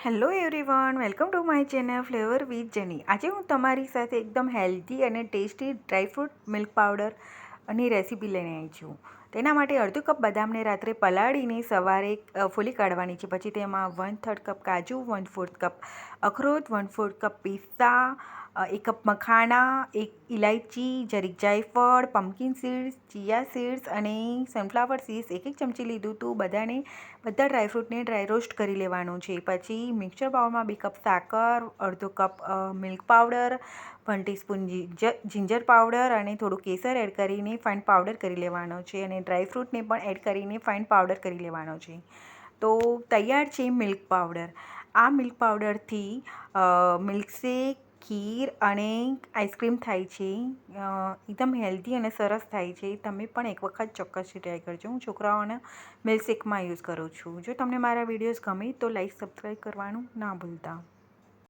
Hello everyone, welcome to my channel flavour with જેની. આજે હું તમારી સાથે એકદમ હેલ્ધી અને ટેસ્ટી ડ્રાયફ્રૂટ મિલ્ક પાવડર ની રેસીપી લઈને આવી છું. તેના માટે અડધો કપ બદામને રાત્રે પલાળીને સવારે ફોલી કાઢવાની છે. પછી તેમાં 1/3 કપ કાજુ, 1/4 કપ અખરોટ, 1/4 કપ પિસ્તા, 1 કપ મખાના, 1 ઇલાયચી, જરીક જાયફળ, પમ્પકિન સીડ્સ, ચિયા સીડ્સ અને સનફ્લાવર સીડ્સ 1 ચમચી લીધું હતું. બધા ડ્રાયફ્રૂટને ડ્રાય રોસ્ટ કરી લેવાનું છે. પછી મિક્સર બાઉલમાં 2 કપ સાકર, અડધો cup milk powder, 1 teaspoon ginger powder અને થોડું કેસર એડ કરીને ફાઇન પાવડર કરી લેવાનો છે. અને ડ્રાયફ્રૂટને પણ એડ કરીને ફાઇન પાવડર કરી લેવાનો છે. તો તૈયાર છે મિલ્ક પાવડર. આ મિલ્ક પાવડરથી મિલ્કશેક, ખીર અને આઈસ્ક્રીમ થાય છે. એકદમ હેલ્ધી અને સરસ થાય છે. તમે પણ એક વખત ચોક્કસથી ટ્રાય કરજો. હું છોકરાઓને મિલ્કશેકમાં યુઝ કરું છું. જો તમને મારા વિડીયોઝ ગમે તો લાઈક સબસ્ક્રાઈબ કરવાનું ના ભૂલતા.